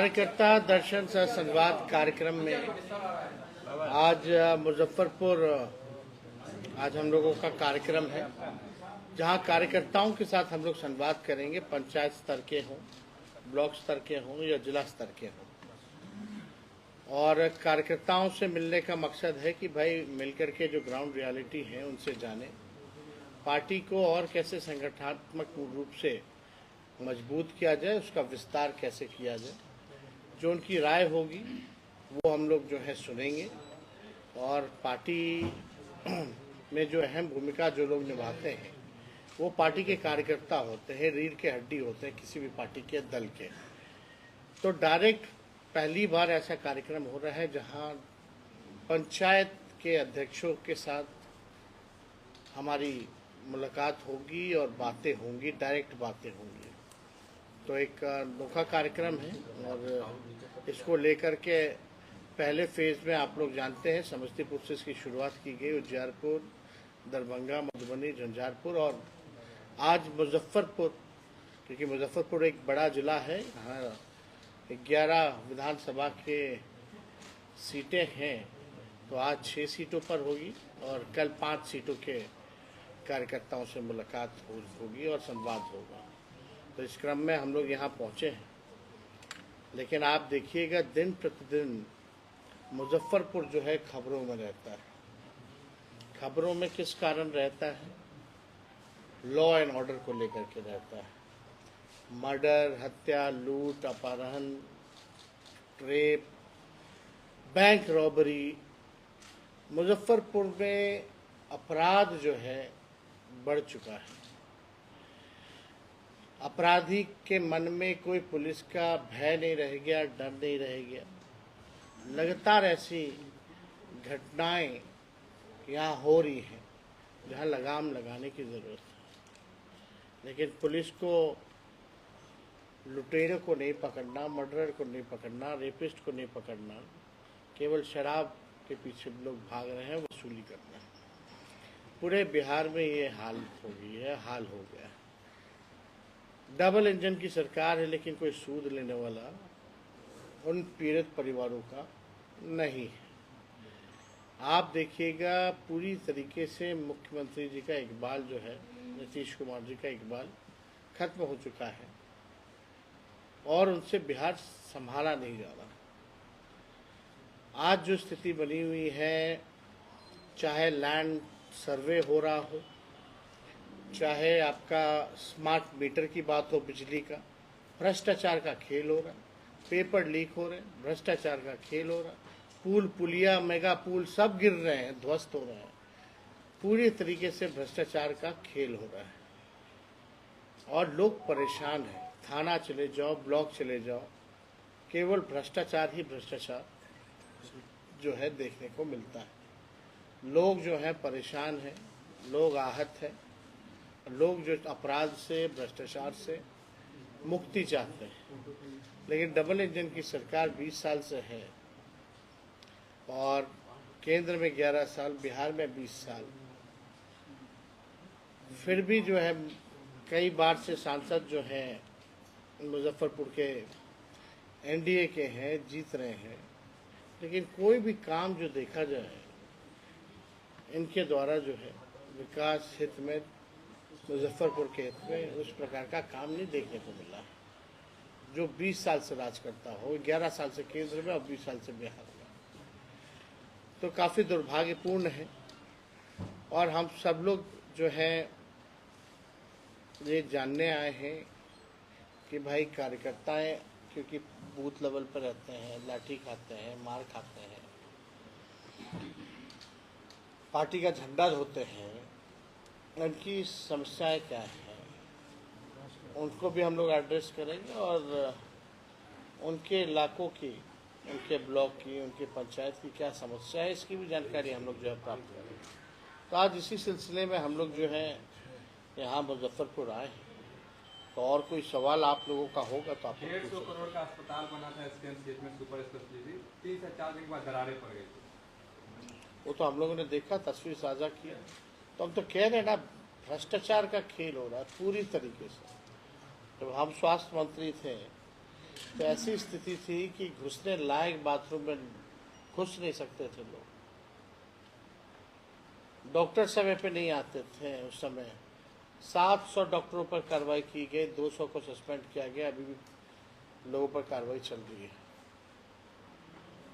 कार्यकर्ता दर्शन सह संवाद कार्यक्रम में आज मुजफ्फरपुर आज हम लोगों का कार्यक्रम है, जहां कार्यकर्ताओं के साथ हम लोग संवाद करेंगे। पंचायत स्तर के हों, ब्लॉक स्तर के हों या जिला स्तर के हों, और कार्यकर्ताओं से मिलने का मकसद है कि भाई मिलकर के जो ग्राउंड रियलिटी है उनसे जानें, पार्टी को और कैसे संगठनात्मक रूप से मजबूत किया जाए, उसका विस्तार कैसे किया जाए। जो उनकी राय होगी वो हम लोग जो है सुनेंगे, और पार्टी में जो अहम भूमिका जो लोग निभाते हैं वो पार्टी के कार्यकर्ता होते हैं, रीढ़ के हड्डी होते हैं किसी भी पार्टी के दल के। तो डायरेक्ट पहली बार ऐसा कार्यक्रम हो रहा है जहां पंचायत के अध्यक्षों के साथ हमारी मुलाकात होगी और बातें होंगी, डायरेक्ट बातें होंगी। तो एक अनोखा कार्यक्रम है, और इसको लेकर के पहले फेज में आप लोग जानते हैं समस्तीपुर से इसकी शुरुआत की गई, उज्जैनपुर, दरभंगा, मधुबनी, झंझारपुर और आज मुजफ्फरपुर, क्योंकि मुजफ्फरपुर एक बड़ा जिला है। यहाँ 11 विधानसभा के सीटें हैं, तो आज 6 सीटों पर होगी और कल 5 सीटों के कार्यकर्ताओं से मुलाकात होगी और संवाद होगा। तो इस क्रम में हम लोग यहाँ पहुँचे हैं, लेकिन आप देखिएगा दिन प्रतिदिन मुजफ्फरपुर जो है खबरों में रहता है। खबरों में किस कारण रहता है? लॉ एंड ऑर्डर को लेकर के रहता है। मर्डर, हत्या, लूट, अपहरण, रेप, बैंक रॉबरी। मुजफ्फरपुर में अपराध जो है बढ़ चुका है। अपराधी के मन में कोई पुलिस का भय नहीं रह गया, डर नहीं रह गया। लगातार ऐसी घटनाएं यहाँ हो रही हैं जहाँ लगाम लगाने की ज़रूरत है, लेकिन पुलिस को लुटेरों को नहीं पकड़ना, मर्डरर को नहीं पकड़ना, रेपिस्ट को नहीं पकड़ना, केवल शराब के पीछे लोग भाग रहे हैं, वसूली करना है। पूरे बिहार में ये हाल हो गई है, हाल हो गया है। डबल इंजन की सरकार है, लेकिन कोई सूद लेने वाला उन पीड़ित परिवारों का नहीं है। आप देखिएगा पूरी तरीके से मुख्यमंत्री जी का इकबाल जो है, नीतीश कुमार जी का इकबाल खत्म हो चुका है और उनसे बिहार संभाला नहीं जा रहा। आज जो स्थिति बनी हुई है, चाहे लैंड सर्वे हो रहा हो, चाहे आपका स्मार्ट मीटर की बात हो, बिजली का, भ्रष्टाचार का खेल हो रहा है। पेपर लीक हो रहे हैं, भ्रष्टाचार का खेल हो रहा है। पुल, पुलिया, मेगा पुल सब गिर रहे हैं, ध्वस्त हो रहे हैं। पूरी तरीके से भ्रष्टाचार का खेल हो रहा है और लोग परेशान हैं। थाना चले जाओ, ब्लॉक चले जाओ, केवल भ्रष्टाचार ही भ्रष्टाचार जो है देखने को मिलता है। लोग जो है परेशान हैं, लोग आहत हैं, लोग जो अपराध से, भ्रष्टाचार से मुक्ति चाहते हैं। लेकिन डबल इंजन की सरकार 20 साल से है और केंद्र में 11 साल, बिहार में 20 साल, फिर भी जो है कई बार से सांसद जो हैं मुजफ्फरपुर के एनडीए के हैं, जीत रहे हैं, लेकिन कोई भी काम जो देखा जाए इनके द्वारा जो है विकास हित में, मुजफ्फरपुर के हित में उस प्रकार का काम नहीं देखने को मिला है। जो 20 साल से राज करता हो, 11 साल से केंद्र में और 20 साल से बिहार में, तो काफ़ी दुर्भाग्यपूर्ण है। और हम सब लोग जो है ये जानने आए हैं कि भाई कार्यकर्ताएं क्योंकि बूथ लेवल पर रहते हैं, लाठी खाते हैं, मार खाते हैं, पार्टी का झंडा धोते हैं, उनकी समस्याएं क्या हैं उनको भी हम लोग एड्रेस करेंगे, और उनके इलाकों की, उनके ब्लॉक की, उनके पंचायत की क्या समस्या है इसकी भी जानकारी हम लोग जो है प्राप्त करेंगे। तो आज इसी सिलसिले में हम लोग जो है यहाँ मुजफ्फरपुर आए हैं। तो और कोई सवाल आप लोगों का होगा तो आप 150 करोड़ का अस्पताल बना था SKM स्टेट में, सुपर स्पेशलिटी, 3 से 4 दिन के बाद दरारें पड़ गई थी। वो तो हम लोगों ने देखा, तस्वीर साझा किया। तो हम तो कह रहे हैं ना, भ्रष्टाचार का खेल हो रहा है पूरी तरीके से। जब हम स्वास्थ्य मंत्री थे तो ऐसी स्थिति थी कि घुसने लायक बाथरूम में घुस नहीं सकते थे लोग। डॉक्टर समय पे नहीं आते थे उस समय। 700 डॉक्टरों पर कार्रवाई की गई, 200 को सस्पेंड किया गया, अभी भी लोगों पर कार्रवाई चल रही है।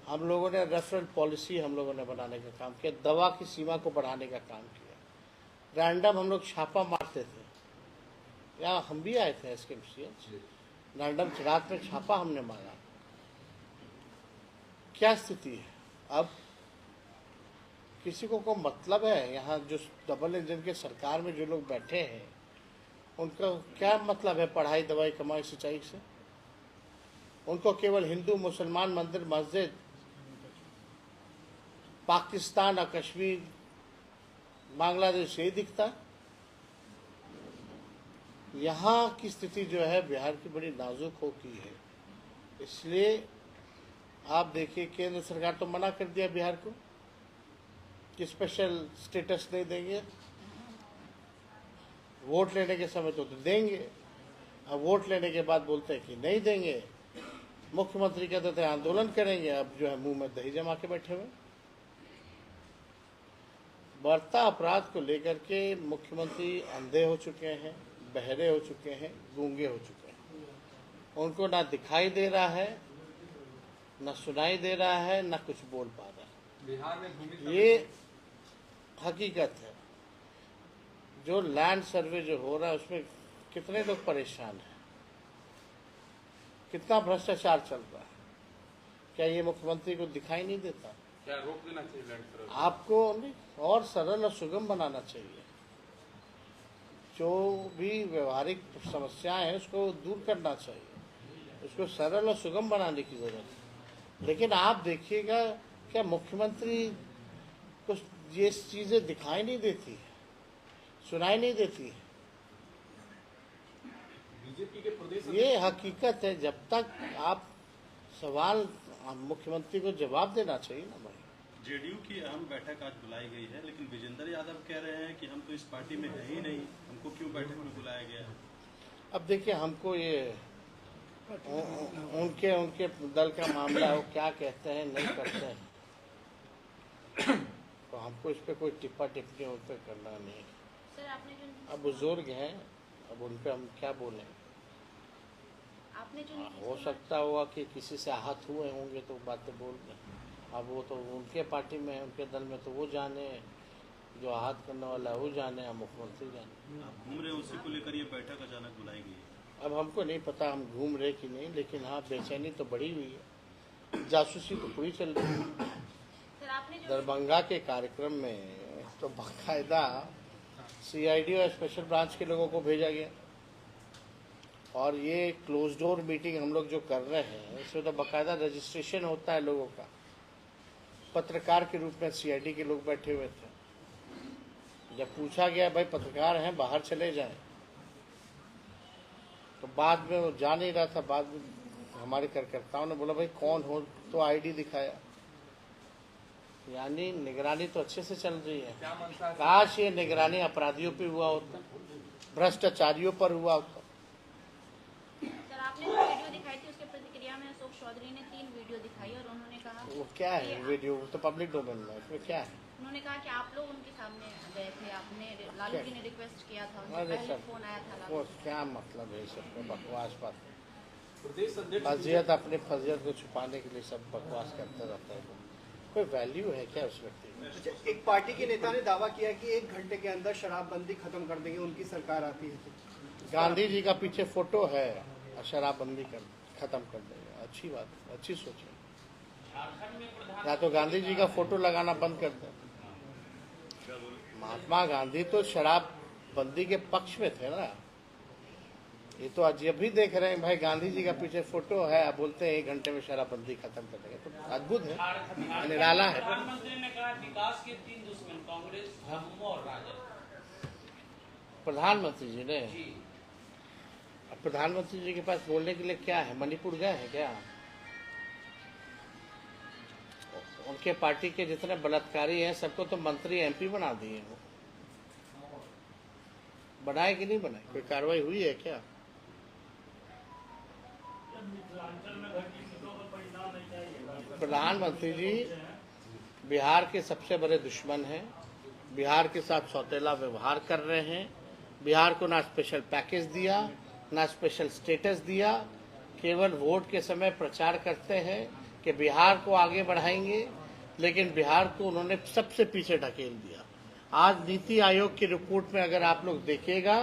हम लोगों ने रेफरल पॉलिसी हम लोगों ने बनाने का काम किया, दवा की सीमा को बढ़ाने का काम किया। रैंडम हम लोग छापा मारते थे, या हम भी आए थे एसकेएमसीएच, रैंडम रात में छापा हमने मारा। क्या स्थिति है अब? किसी को मतलब है? यहाँ जो डबल इंजन के सरकार में जो लोग बैठे हैं उनका क्या मतलब है पढ़ाई, दवाई, कमाई, सिंचाई से? उनको केवल हिंदू, मुसलमान, मंदिर, मस्जिद, पाकिस्तान और कश्मीर, बांग्लादेश यही दिखता। यहाँ की स्थिति जो है बिहार की बड़ी नाजुक हो की है। इसलिए आप देखिए, केंद्र सरकार तो मना कर दिया बिहार को कि स्पेशल स्टेटस नहीं देंगे। वोट लेने के समय तो देंगे, अब वोट लेने के बाद बोलते हैं कि नहीं देंगे। मुख्यमंत्री कहते थे आंदोलन करेंगे, अब जो है मुंह में दही जमा के बैठे हुए। बढ़ता अपराध को लेकर के मुख्यमंत्री अंधे हो चुके हैं, बहरे हो चुके हैं, गूंगे हो चुके हैं। उनको ना दिखाई दे रहा है, ना सुनाई दे रहा है, ना कुछ बोल पा रहा है। बिहार में भूमि ये हकीकत है। जो लैंड सर्वे जो हो रहा है उसमें कितने लोग परेशान हैं, कितना भ्रष्टाचार चल रहा है। क्या ये मुख्यमंत्री को दिखाई नहीं देता? क्या रोक देना चाहिए लैंड सर्वे? आपको नहीं, और सरल और सुगम बनाना चाहिए। जो भी व्यवहारिक समस्याएं हैं उसको दूर करना चाहिए, उसको सरल और सुगम बनाने की जरूरत है। लेकिन आप देखिएगा, क्या मुख्यमंत्री को ये चीजें दिखाई नहीं देती है, सुनाई नहीं देती है? बीजेपी के प्रदेश ये हकीकत है। जब तक आप सवाल मुख्यमंत्री को जवाब देना चाहिए ना भाई। जेडीयू की अहम बैठक आज बुलाई गई है, लेकिन विजेंद्र यादव कह रहे हैं कि हम तो इस पार्टी में है ही नहीं, हमको क्यों बैठक में बुलाया गया है? अब देखिए, हमको ये उनके दल का मामला है, वो क्या कहते हैं नहीं करते हैं, तो हमको इस पे कोई टिप्पा टिप्पणी उन पर करना नहीं है। सर, आपने जो अब बुजुर्ग हैं, अब उन पे हम क्या बोलें। आपने जो हो सकता हुआ कि किसी से आहत हुए होंगे तो बातें बोल रहे हैं। अब वो तो उनके पार्टी में है, उनके दल में, तो वो जाने, जो आहत करने वाला है वो जाने, या मुख्यमंत्री जाने। आप घूम रहे हैं, उसी को लेकर ये बैठक अचानक बुलाई गई है। अब हमको नहीं पता हम घूम रहे कि नहीं, लेकिन हाँ बेचैनी तो बढ़ी हुई है, जासूसी तो पूरी चल रही है। सर, आपने जो दरभंगा के कार्यक्रम में तो बाकायदा सीआईडी और स्पेशल ब्रांच के लोगों को भेजा गया, और ये क्लोज डोर मीटिंग हम लोग जो कर रहे हैं इसमें तो बाकायदा रजिस्ट्रेशन होता है लोगों का। पत्रकार के रूप में सीआईडी के लोग बैठे हुए थे। जब पूछा गया भाई पत्रकार हैं बाहर चले जाएं, तो बाद में वो जा नहीं रहा था। बाद में हमारे कार्यकर्ताओं ने बोला भाई कौन हो, तो आईडी दिखाया। यानी निगरानी तो अच्छे से चल रही है। क्या मंशा है? काश ये निगरानी अपराधियों पे हुआ होता, भ्रष्टाचारियों पर हुआ होता। सर, आपने जो वीडियो दिखाई थी उसके प्रतिक्रिया में अशोक चौधरी ने 3 वीडियो दिखाई और उन्होंने कहा वो क्या है वीडियो, वो तो पब्लिक डोमेन में, उसमें क्या है? उन्होंने कहा कि आप लोग उनके सामने गए थे, आपने लालू जी ने रिक्वेस्ट किया था, उनसे अरे पहले सर, फोन आया था वो लालू। क्या मतलब है सब बकवास बात। प्रदेश अध्यक्ष फजीयत, अपनी फजीयत को छुपाने के लिए सब बकवास करते रहता है। कोई वैल्यू है क्या उस व्यक्ति में? अच्छा, एक पार्टी के नेता ने दावा किया कि 1 घंटे के अंदर शराबबंदी खत्म कर देंगे, उनकी सरकार आती है तो। गांधी जी का पीछे फोटो है, शराबबंदी खत्म कर देगा। अच्छी बात, अच्छी सोच है। या तो गांधी जी का फोटो लगाना बंद कर दे। महात्मा गांधी तो शराबबंदी के पक्ष में थे ना। ये तो आज भी देख रहे हैं भाई, गांधी जी का पीछे फोटो है, आप बोलते हैं 1 घंटे में शराबबंदी खत्म कर देंगे, तो अद्भुत है, निराला है। प्रधानमंत्री ने कहा विकास के 3 दुश्मन कांग्रेस, हम और राजद। प्रधानमंत्री जी ने, जी अब प्रधानमंत्री जी के पास बोलने के लिए क्या है? मणिपुर गए हैं क्या? उनके पार्टी के जितने बलात्कारी हैं सबको तो मंत्री एमपी बना दिए। वो बनाए कि नहीं बनाए? कोई कार्रवाई हुई है क्या? प्रधानमंत्री जी बिहार के सबसे बड़े दुश्मन हैं, बिहार के साथ सौतेला व्यवहार कर रहे हैं। बिहार को ना स्पेशल पैकेज दिया, ना स्पेशल स्टेटस दिया, केवल वोट के समय प्रचार करते हैं कि बिहार को आगे बढ़ाएंगे, लेकिन बिहार को उन्होंने सबसे पीछे ढकेल दिया। आज नीति आयोग की रिपोर्ट में अगर आप लोग देखिएगा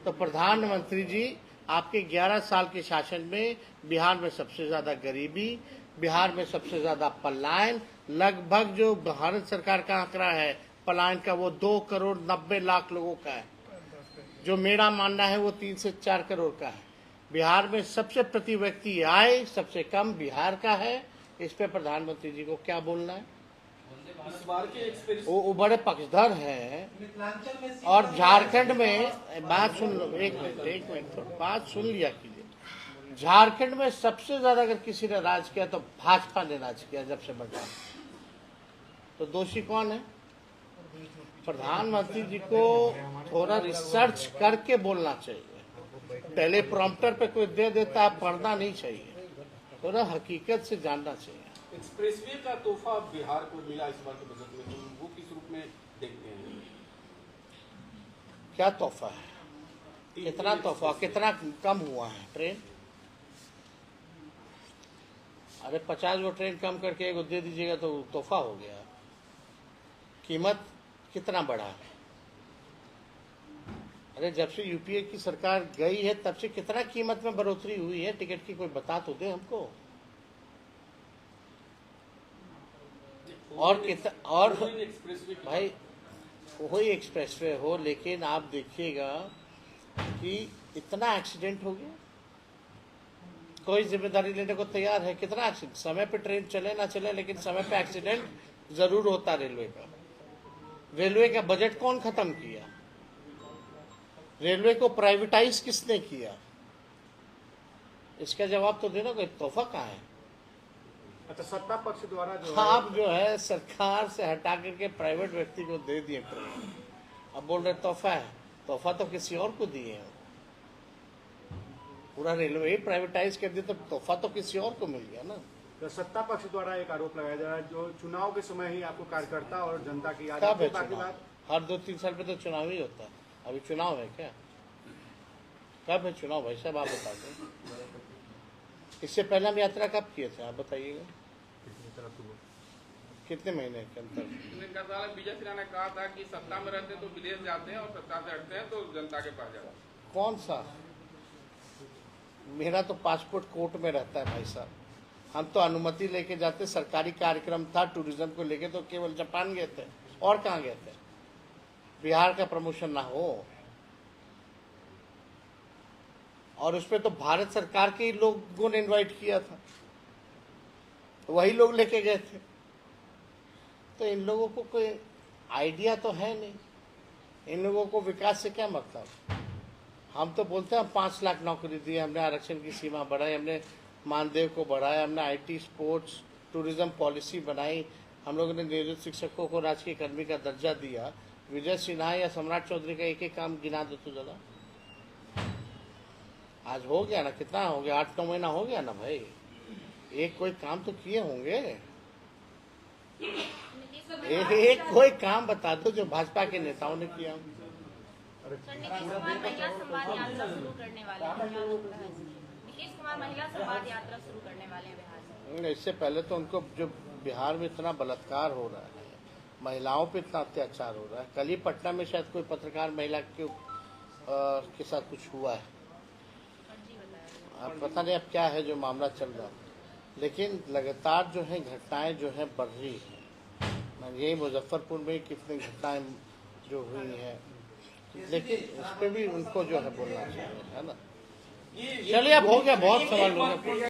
तो प्रधानमंत्री जी आपके 11 साल के शासन में बिहार में सबसे ज्यादा गरीबी, बिहार में सबसे ज्यादा पलायन, लगभग जो भारत सरकार का आंकड़ा है पलायन का वो 2,90,00,000 लोगों का है, जो मेरा मानना है वो 3 से 4 करोड़ का है। बिहार में सबसे प्रति व्यक्ति आय सबसे कम बिहार का है। इस पे प्रधानमंत्री जी को क्या बोलना है? इस बार के एक्सप्रेस वो बड़े पक्षधर हैं। और झारखंड में बात सुन लो, एक मिनट बात सुन लिया कीजिए। झारखंड में सबसे ज्यादा अगर किसी ने राज किया तो भाजपा ने राज किया जब से बचा। तो दोषी कौन है? प्रधानमंत्री जी को थोड़ा रिसर्च करके बोलना चाहिए। पहले प्रॉम्प्टर पे कोई दे देता है, पढ़ना नहीं चाहिए, थोड़ा हकीकत से जानना चाहिए। एक्सप्रेसवे का तोहफा बिहार को मिला इस बार के बजट में, तो वो किस रूप में देखते हैं? क्या तोहफा है? कितना तोहफा, कितना कम हुआ है ट्रेन? अरे 50 वो ट्रेन कम करके एगो दे दीजिएगा तो तोहफा हो गया। कीमत कितना बढ़ा है? अरे जब से यूपीए की सरकार गई है तब से कितना कीमत में बढ़ोतरी हुई है टिकट की, कोई बता तो दे हमको। और भाई वही एक्सप्रेसवे हो, लेकिन आप देखिएगा कि इतना एक्सीडेंट हो गया, कोई जिम्मेदारी लेने को तैयार है? कितना एक्सीडेंट, समय पे ट्रेन चले ना चले लेकिन समय पे एक्सीडेंट जरूर होता। रेलवे का बजट कौन खत्म किया? रेलवे को प्राइवेटाइज किसने किया? इसका जवाब तो देना। कोई तोहफा कहाँ है? अच्छा, सत्ता पक्ष द्वारा जो आप जो है सरकार से हटा करके प्राइवेट व्यक्ति को दे दिए ट्रेन, अब बोल रहे तोहफा है। तोहफा तो किसी और को दिए हैं। पूरा रेलवे ही प्राइवेटाइज कर दिया तो तोहफा तो किसी और को मिल गया ना। तो सत्ता पक्ष द्वारा एक आरोप लगाया जा रहा है जो चुनाव के समय ही आपको कार्यकर्ता और जनता की याद कब है बाकी चुनाव? बात हर 2-3 साल पे तो चुनाव ही होता है। अभी चुनाव है क्या? कब है चुनाव भाई साहब, आप बता दें। इससे पहले हम यात्रा कब किए थे आप बताइएगा? कितने महीने के अंतर? विजय सिन्हा ने कहा था कि सत्ता में रहते तो विदेश जाते हैं और सत्ता से हटते हैं तो जनता के पास जाते हैं। कौन सा? मेरा तो पासपोर्ट कोर्ट में रहता है भाई साहब। हम तो अनुमति लेके जाते, सरकारी कार्यक्रम था टूरिज्म को लेके तो केवल जापान गए थे, और कहाँ गए थे? बिहार का प्रमोशन ना हो। और उसपे तो भारत सरकार के ही लोगों ने इनवाइट किया था, वही लोग लेके गए थे। तो इन लोगों को कोई आइडिया तो है नहीं, इन लोगों को विकास से क्या मतलब। हम तो बोलते हैं 5 लाख नौकरी दी, हमने आरक्षण की सीमा बढ़ाई, हमने मानदेय को बढ़ाया, हमने आईटी, स्पोर्ट्स, टूरिज्म पॉलिसी बनाई, हम लोगों ने नियोजित शिक्षकों को राजकीय कर्मी का दर्जा दिया। विजय सिन्हा या सम्राट चौधरी का एक काम गिना दो तो जरा। आज हो गया ना, कितना हो गया? 8-9 महीना हो गया ना भाई। एक कोई काम तो किए होंगे, एक कोई काम बता दो जो भाजपा के नेताओं ने किया। नीतीश कुमार महिला संवाद यात्रा शुरू करने वाले हैं। नीतीश कुमार महिला संवाद यात्रा शुरू करने वाले हैं बिहार में। इससे पहले तो उनको, जो बिहार में इतना बलात्कार हो रहा है, महिलाओं पे इतना अत्याचार हो रहा है, कल ही पटना में शायद कोई पत्रकार महिला के साथ कुछ हुआ है, अब पता नहीं अब क्या है जो मामला चल रहा है। लेकिन लगातार जो है घटनाएं जो है बढ़ रही है। यही मुजफ्फरपुर में कितनी घटनाएं जो हुई हैं, लेकिन उस पर भी उनको जो है बोलना चाहिए, है ना। चलिए अब हो गया, बहुत सवाल हो गया।